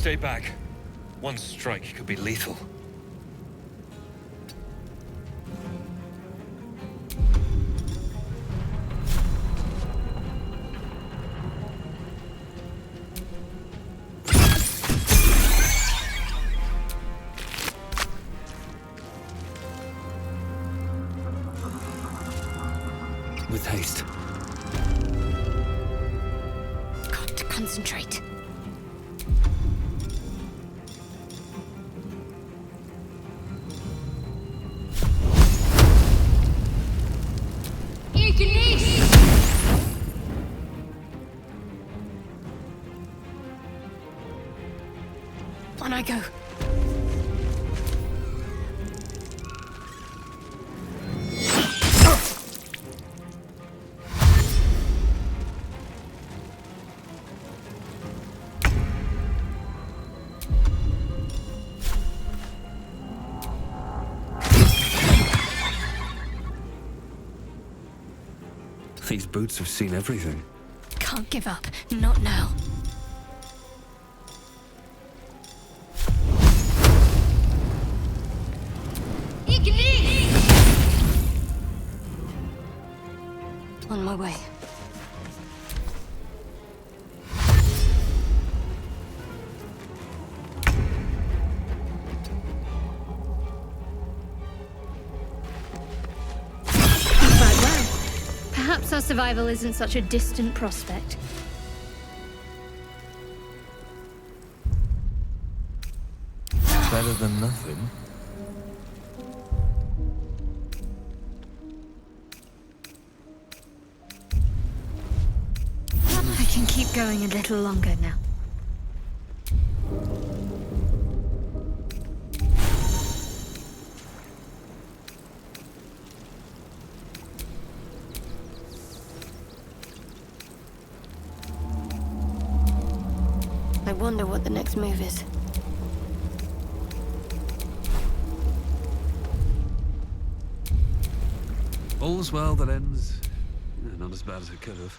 Stay back. One strike could be lethal. With haste. Got to concentrate. On I go. These boots have seen everything. Can't give up. Not now. On my way. Perhaps our survival isn't such a distant prospect. Better than nothing. I can keep going a little longer now. I wonder what the next move is. All's well that ends. Not as bad as it could have.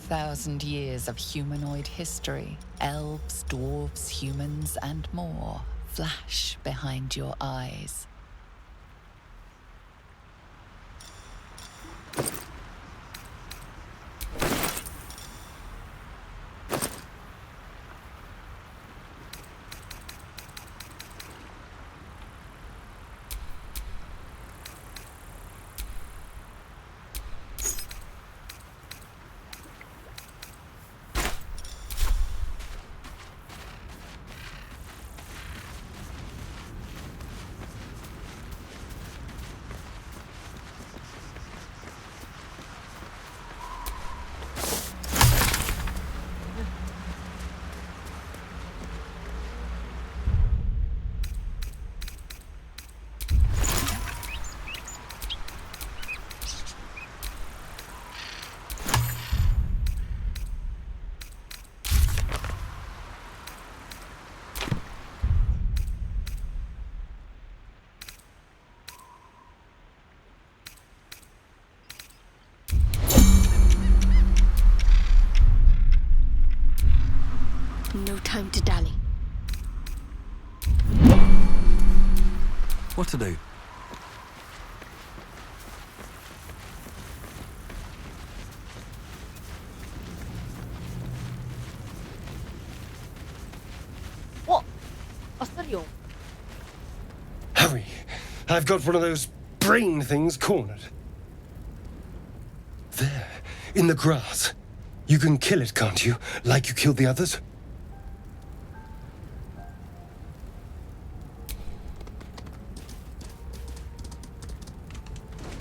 5,000 years of humanoid history, elves, dwarves, humans, and more, flash behind your eyes. No time to dally. What to do? Hurry! I've got one of those brain things cornered. There, in the grass. You can kill it, can't you? Like you killed the others?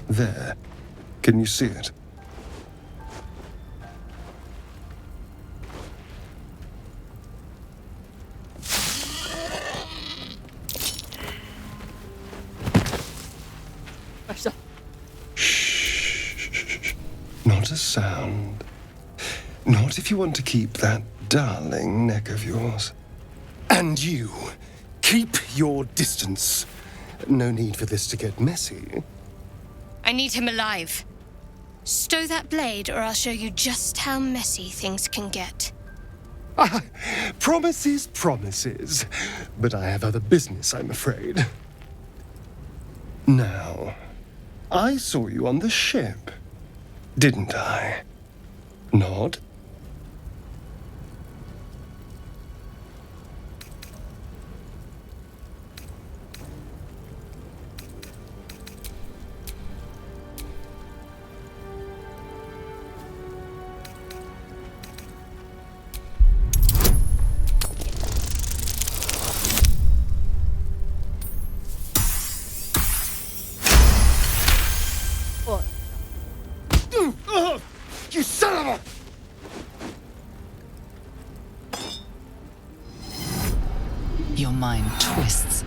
There. Can you see it? Shh. Not a sound. Not if you want to keep that darling neck of yours. And you, keep your distance. No need for this to get messy. I need him alive. Stow that blade, or I'll show you just how messy things can get. Promises, promises. But I have other business, I'm afraid. Now, I saw you on the ship, didn't I? Nod? You son of a... Your mind twists.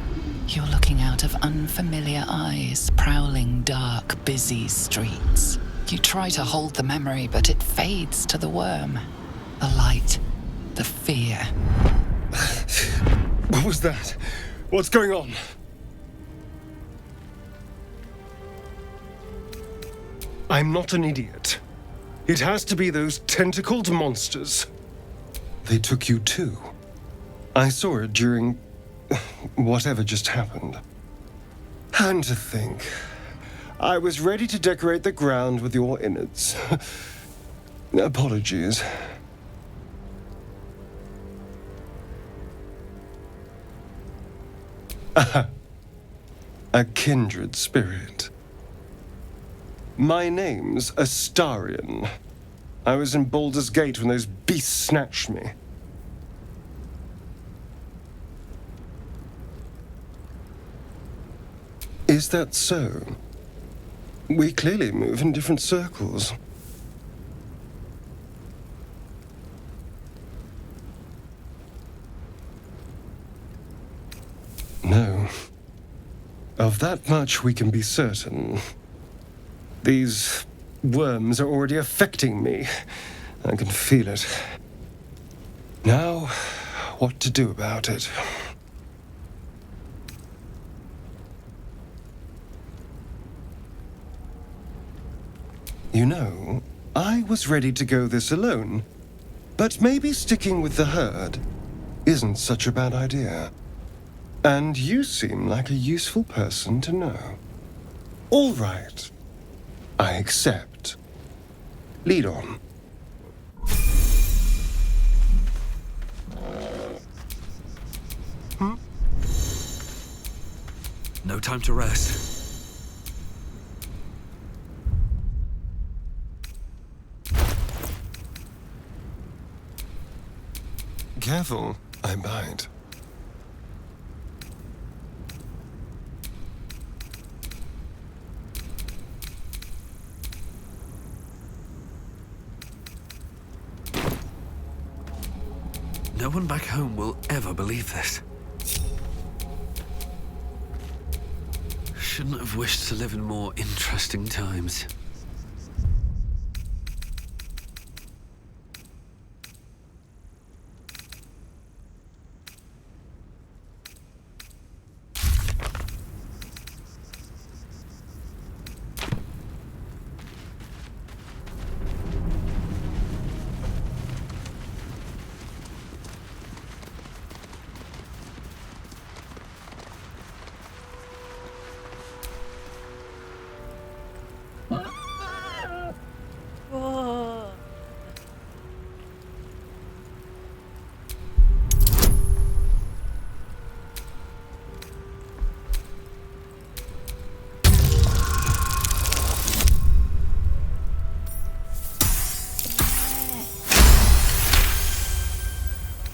You're looking out of unfamiliar eyes, prowling dark, busy streets. You try to hold the memory, but it fades to the worm. The light, the fear. What was that? What's going on? I'm not an idiot. It has to be those tentacled monsters. They took you too. I saw it during whatever just happened. And to think, I was ready to decorate the ground with your innards. Apologies. A kindred spirit. My name's Astarion. I was in Baldur's Gate when those beasts snatched me. Is that so? We clearly move in different circles. No. Of that much we can be certain. These worms are already affecting me. I can feel it. Now, what to do about it? You know, I was ready to go this alone, but maybe sticking with the herd isn't such a bad idea. And you seem like a useful person to know. All right. I accept. Lead on. No time to rest. Careful, I bite. No one back home will ever believe this. Shouldn't have wished to live in more interesting times.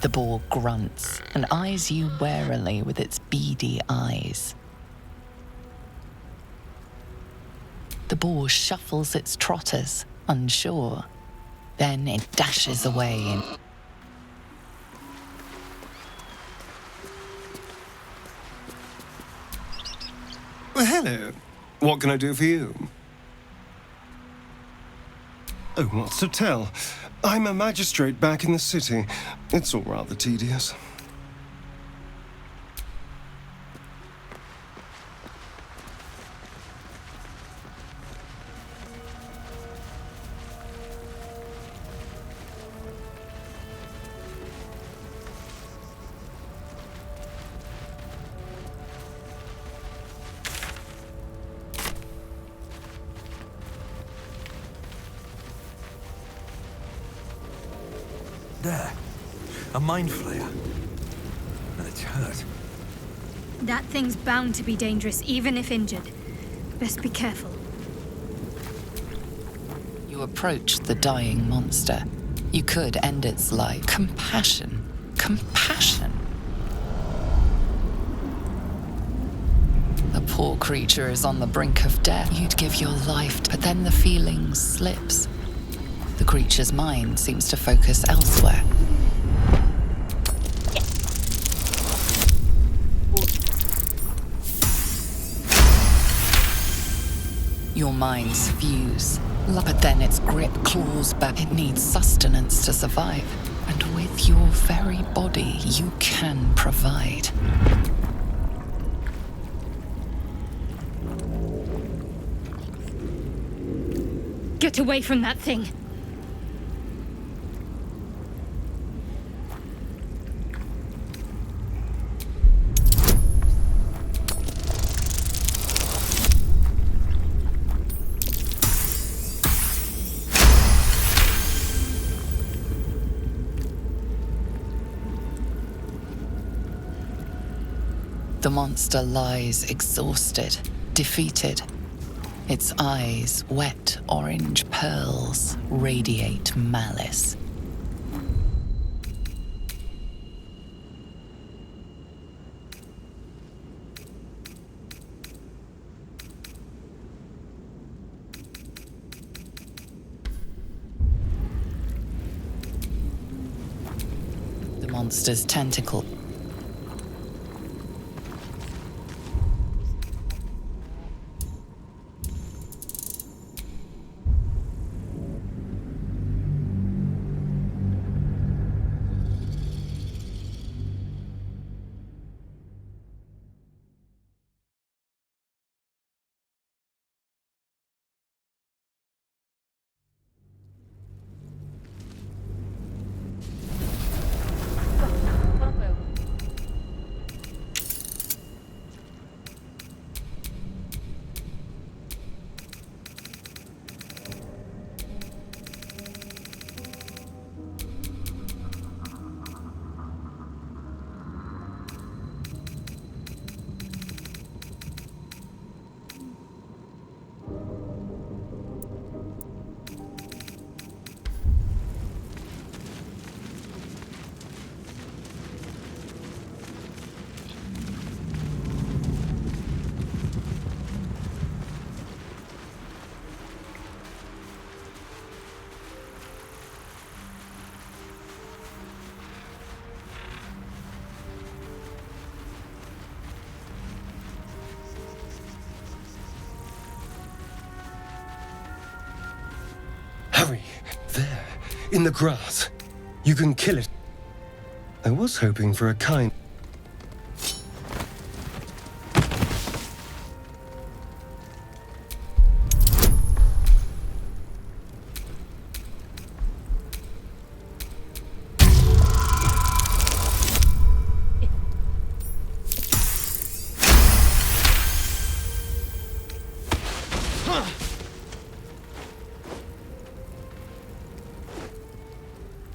The boar grunts and eyes you warily with its beady eyes. The boar shuffles its trotters, unsure. Then it dashes away in... Well, hello. What can I do for you? Oh, what's to tell? I'm a magistrate back in the city. It's all rather tedious. There. A mind flayer. And it's hurt. That thing's bound to be dangerous, even if injured. Best be careful. You approach the dying monster. You could end its life. Compassion. Compassion. The poor creature is on the brink of death. You'd give your life, but then the feeling slips. The creature's mind seems to focus elsewhere. Your minds fuse, but then its grip claws back. It needs sustenance to survive, and with your very body, you can provide. Get away from that thing! The monster lies exhausted, defeated. Its eyes, wet orange pearls, radiate malice. The monster's tentacle. Hurry! There, in the grass. You can kill it. I was hoping for a kind...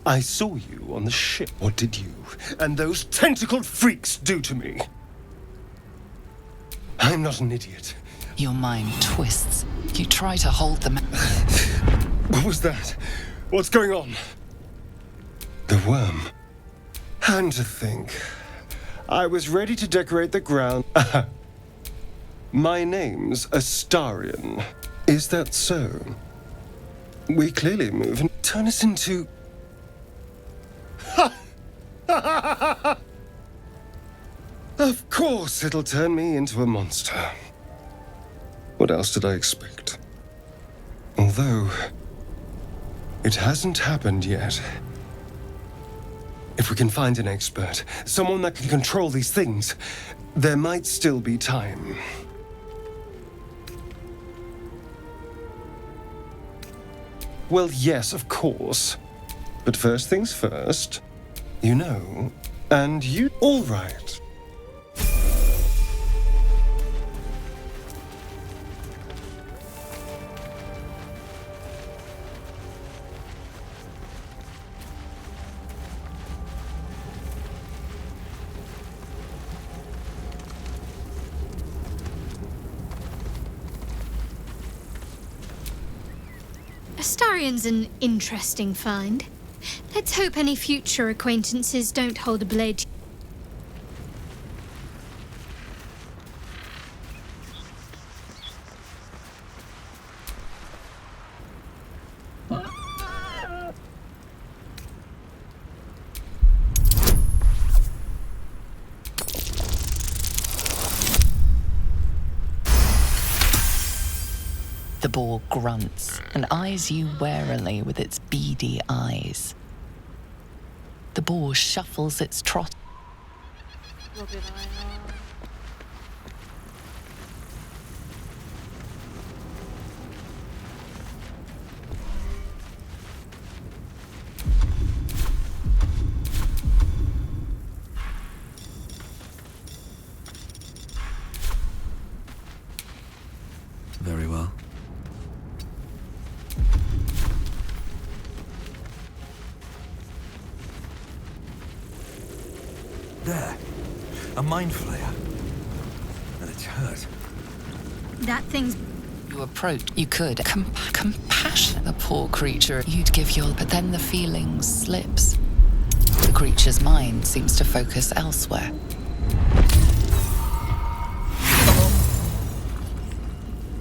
I saw you on the ship. What did you and those tentacled freaks do to me? I'm not an idiot. Your mind twists. You try to hold them. What was that? What's going on? The worm. And to think, I was ready to decorate the ground. My name's Astarion. Is that so? We clearly move and turn us into... Of course it'll turn me into a monster. What else did I expect? Although, it hasn't happened yet. If we can find an expert, someone that can control these things, there might still be time. Well, yes, of course. But first things first, you know, and you... All right. Astarion's an interesting find. Let's hope any future acquaintances don't hold a blade. The boar grunts and eyes you warily with its beady eyes. The boar shuffles its trot. Very well. There. A mind flayer. And it's hurt. That thing's... You approach. You could compassion the poor creature. You'd give your... But then the feeling slips. The creature's mind seems to focus elsewhere.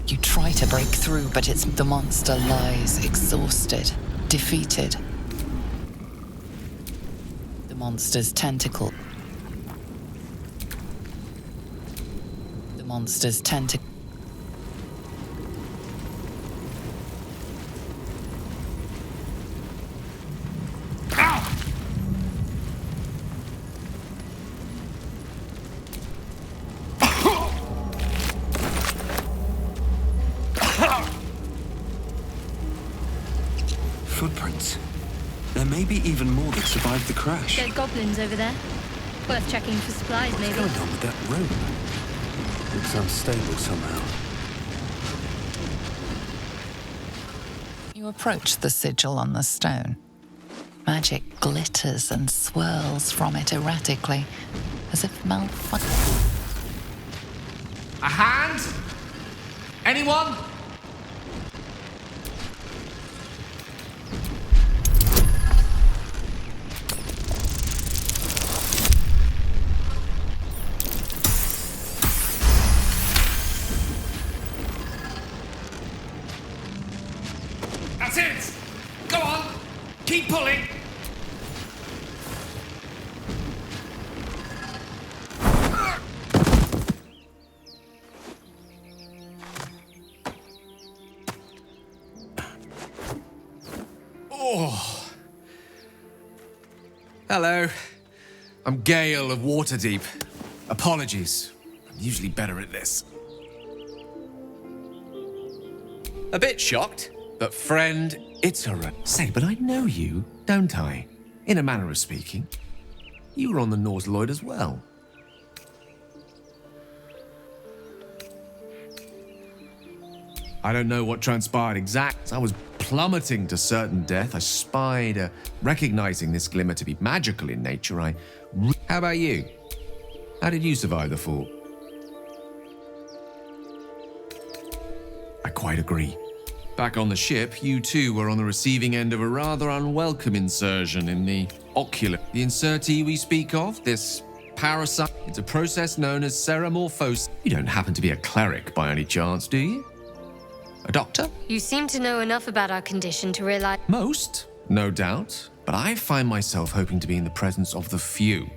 You try to break through, but the monster lies exhausted, defeated. The monster's tentacle. The monster's tentacle. Footprints. There may be even more that survived the crash. There's goblins over there. Worth checking for supplies, What's maybe. going on with that rope? Looks unstable somehow. You approach the sigil on the stone. Magic glitters and swirls from it erratically, as if malfunction. A hand? Anyone? That's it! Go on! Keep pulling! Hello. I'm Gale of Waterdeep. Apologies. I'm usually better at this. A bit shocked, but friend, it's alright. Say, but I know you, don't I? In a manner of speaking. You were on the Nautiloid as well. I don't know what transpired exactly. I was plummeting to certain death. I spied, recognizing this glimmer to be magical in nature. How about you? How did you survive the fall? I quite agree. Back on the ship, you too were on the receiving end of a rather unwelcome insertion in the ocular. The insertee we speak of, this parasite, it's a process known as ceramorphosis. You don't happen to be a cleric by any chance, do you? A doctor? You seem to know enough about our condition to realize. Most, no doubt, but I find myself hoping to be in the presence of the few.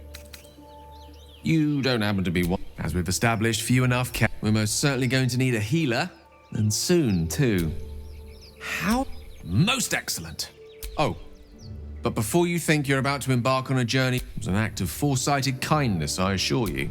You don't happen to be one. As we've established, few enough we're most certainly going to need a healer, and soon, too. How? Most excellent. Oh, but before you think you're about to embark on a journey, it was an act of foresighted kindness, I assure you.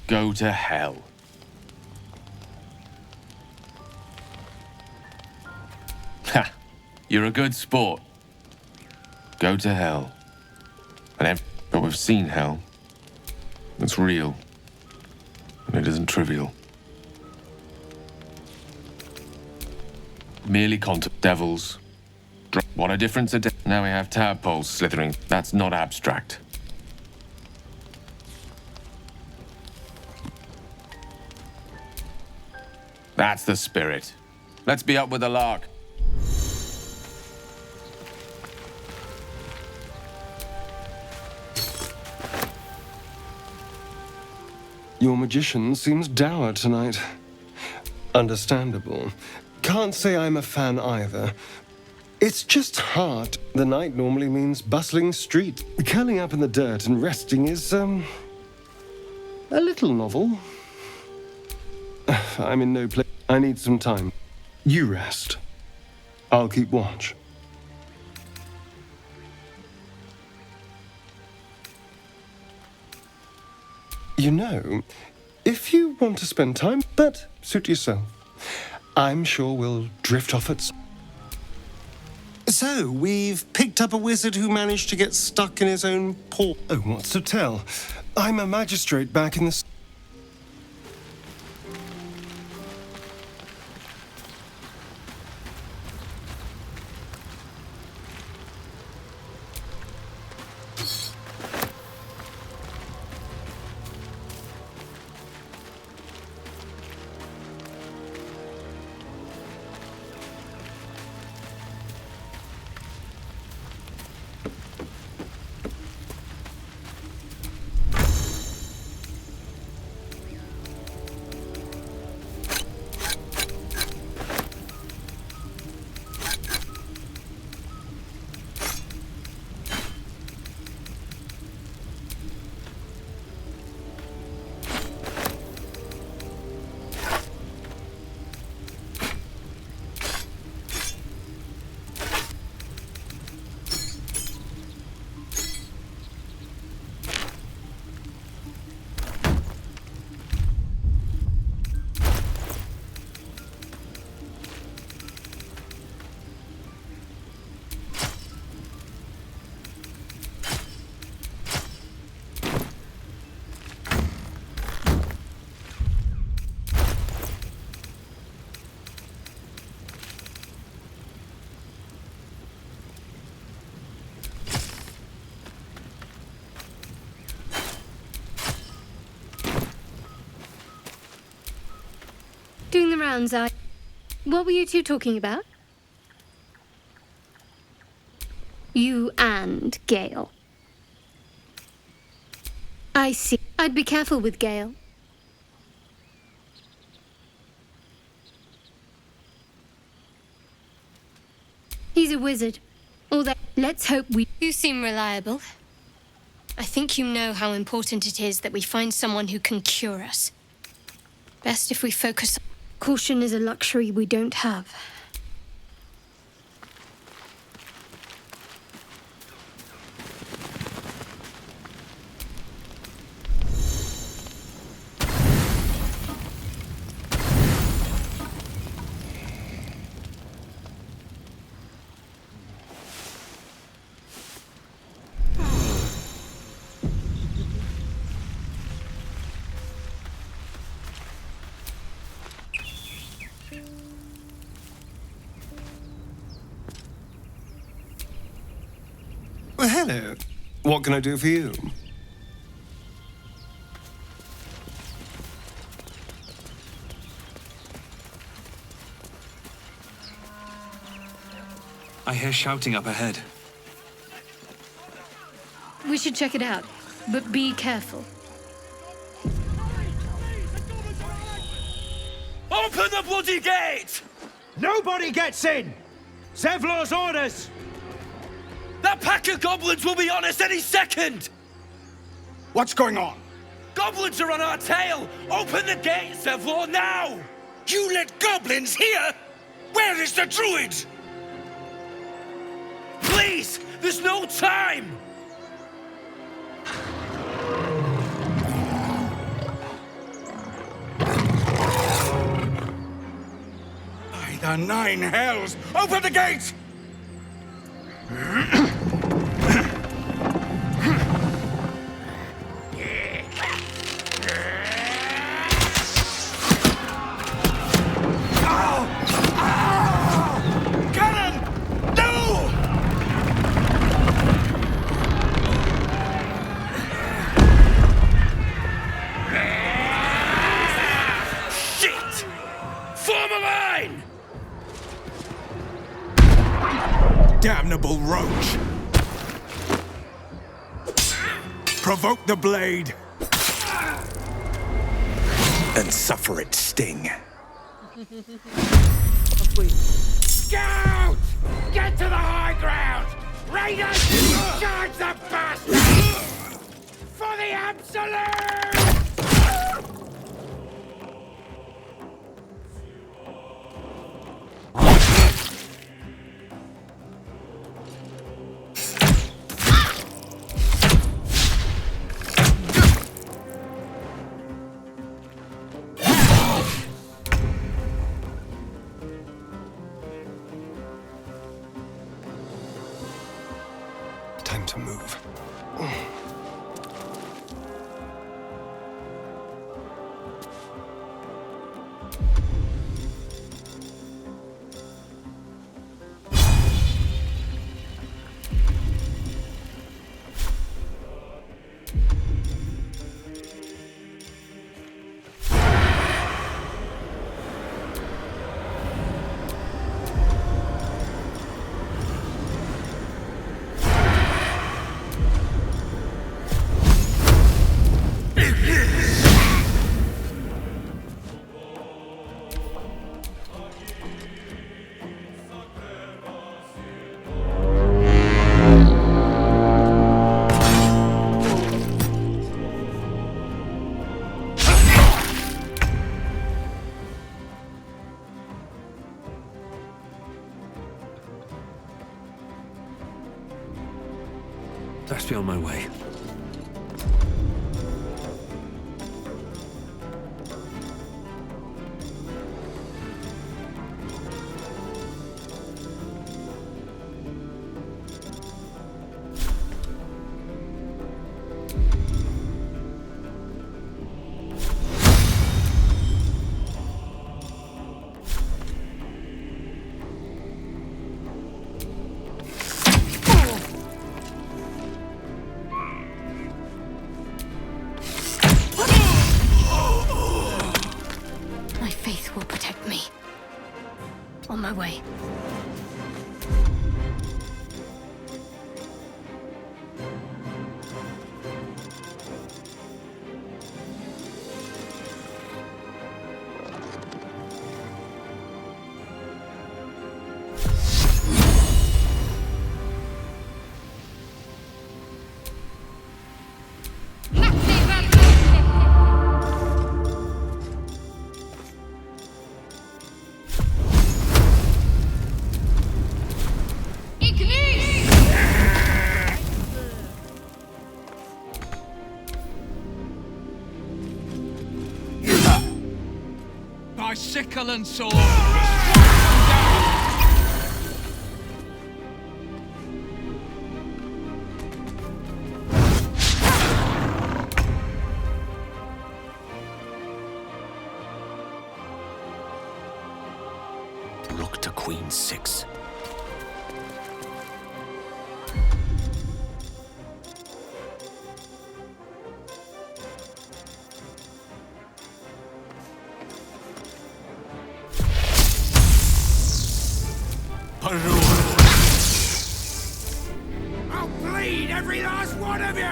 Go to hell. Ha! You're a good sport. Go to hell. But we've seen hell. It's real. And it isn't trivial. Merely devils. What a difference a day. Now we have tadpoles slithering. That's not abstract. That's the spirit. Let's be up with the lark. Your magician seems dour tonight. Understandable. Can't say I'm a fan either. It's just hard. The night normally means bustling street. Curling up in the dirt and resting is, a little novel. I'm in no place. I need some time. You rest. I'll keep watch. You know, if you want to spend time, but suit yourself. I'm sure we'll drift off at... So, we've picked up a wizard who managed to get stuck in his own paw. Oh, what's to tell? I'm a magistrate back in the... Doing the rounds, What were you two talking about? You and Gale. I see. I'd be careful with Gale. He's a wizard. Although, let's hope we... You seem reliable. I think you know how important it is that we find someone who can cure us. Best if we focus... Caution is a luxury we don't have. Well, hello. What can I do for you? I hear shouting up ahead. We should check it out, but be careful. Open the bloody gate! Nobody gets in! Zevlor's orders! That pack of goblins will be on us any second! What's going on? Goblins are on our tail! Open the gate, Zevlor, now! You let goblins here? Where is the druid? Please! There's no time! By the nine hells! Open the gate! Damnable roach! Provoke the blade! And suffer its sting. Scout! Get to the high ground! Raiders! Charge the bastard! For the absolute! Time to move. Best be on my way. My faith will protect me. On my way. By sickle and sword. Look to Queen 6. I'll bleed every last one of you!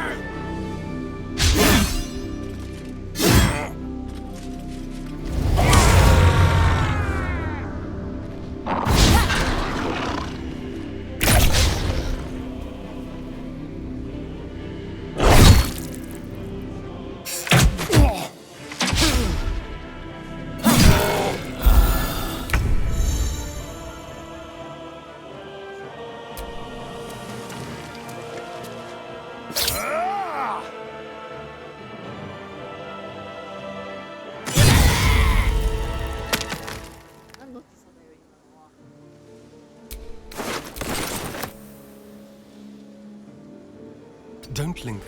Don't linger.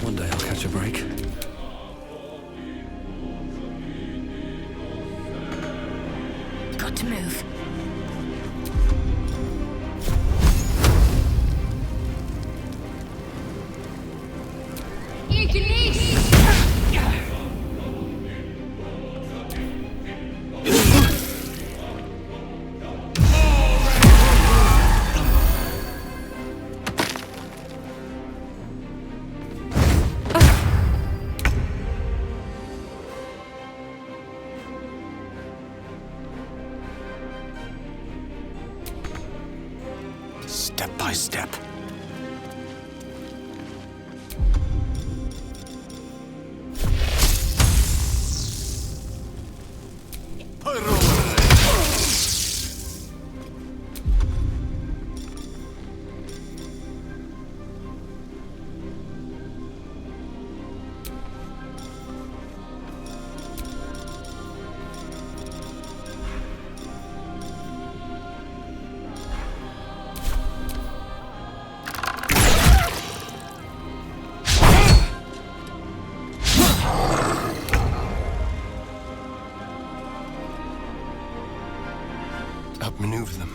One day I'll catch a break. Got to move. Step by step. Outmaneuver them.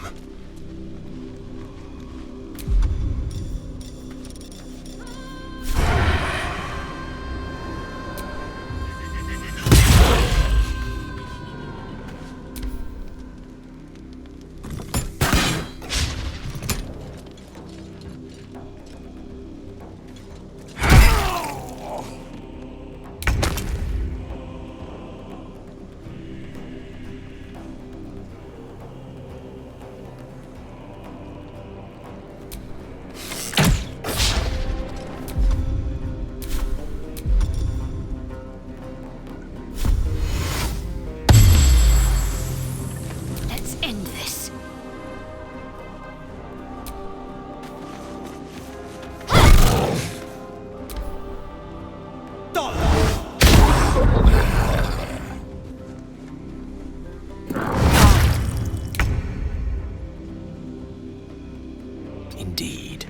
Let's end this. Indeed.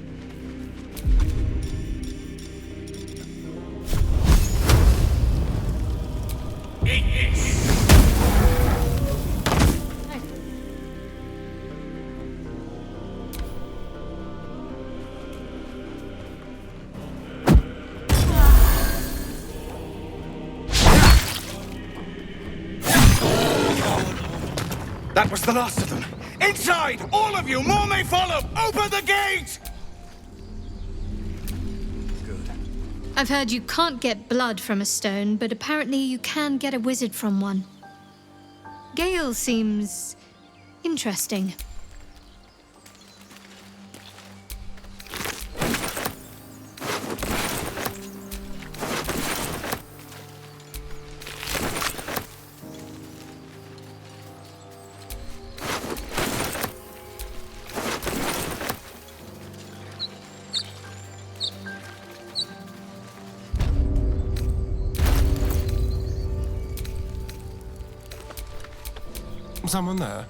That was the last of them. Inside! All of you! More may follow! Open the gate! I've heard you can't get blood from a stone, but apparently you can get a wizard from one. Gale seems interesting. Someone there?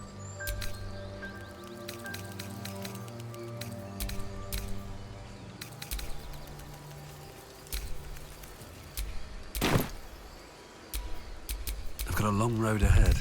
I've got a long road ahead.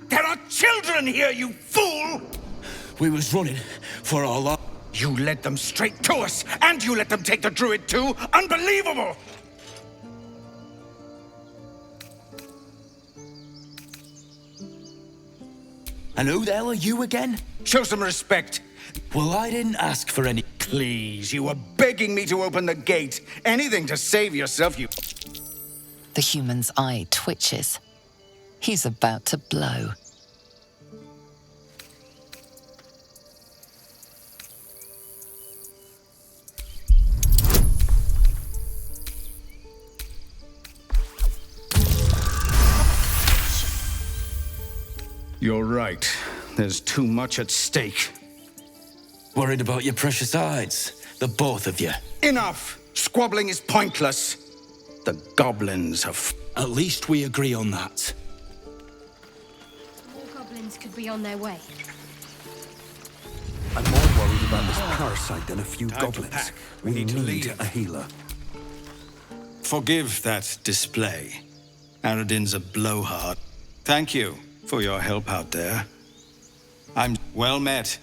There are children here, you fool! We was running for our life. You led them straight to us, and you let them take the druid too? Unbelievable! And who the hell are you again? Show some respect. Well, I didn't ask for any. Please, you were begging me to open the gate. Anything to save yourself, you... The human's eye twitches. He's about to blow. You're right. There's too much at stake. Worried about your precious hides, the both of you. Enough! Squabbling is pointless. The goblins have... At least we agree on that. goblins could be on their way. I'm more worried about this parasite than a few Time to goblins. pack. We We need to need leave. a healer. Forgive that display. Aradin's a blowhard. Thank you for your help out there. I'm well met.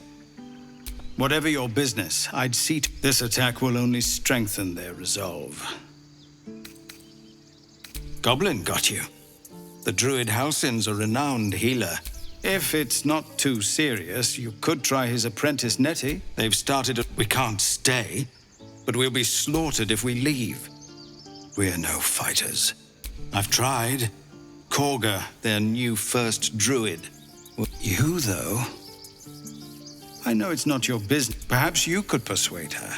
Whatever your business, I'd see this attack will only strengthen their resolve. Goblin got you. The druid Halsin's a renowned healer. If it's not too serious, you could try his apprentice Nettie. They've started a... We can't stay, but we'll be slaughtered if we leave. We're no fighters. I've tried. Korga, their new first druid. You, though... I know it's not your business. Perhaps you could persuade her.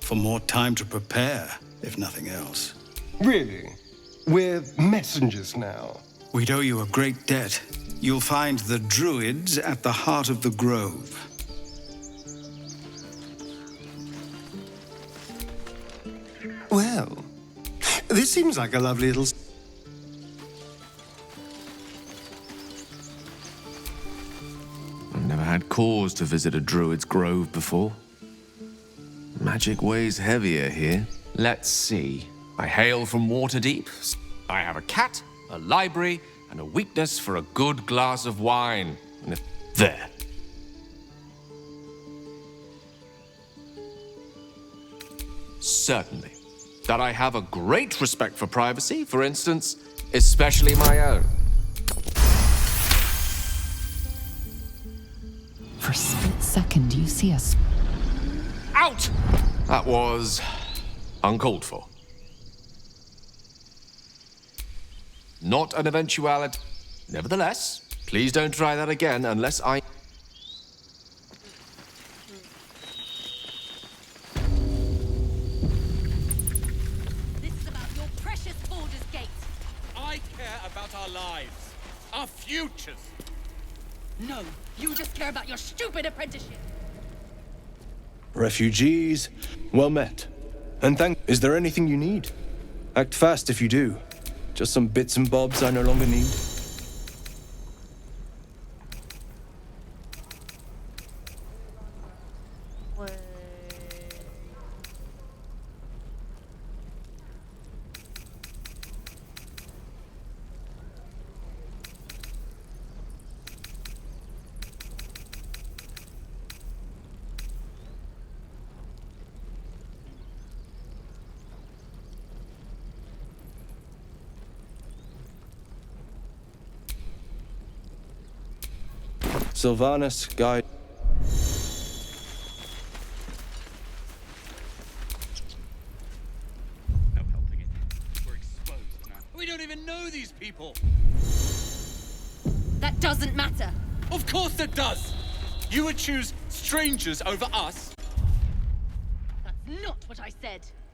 For more time to prepare, if nothing else. Really? We're messengers now. We'd owe you a great debt. You'll find the druids at the heart of the grove. Well, this seems like a lovely little... I've never had cause to visit a druid's grove before. Magic weighs heavier here. Let's see. I hail from Waterdeep. I have a cat, a library, and a weakness for a good glass of wine. And if... There. Certainly. That I have a great respect for privacy, for instance, especially my own. For a split second, you see us. Out! That was uncalled for. Not an eventuality. Nevertheless, please don't try that again unless I... This is about your precious Baldur's Gate. I care about our lives, our futures. No, you just care about your stupid apprenticeship. Refugees, well met. And is there anything you need? Act fast if you do. Just some bits and bobs I no longer need. Sylvanus, guide. No helping it. We're exposed now. We don't even know these people. That doesn't matter. Of course it does. You would choose strangers over us. That's not what I said.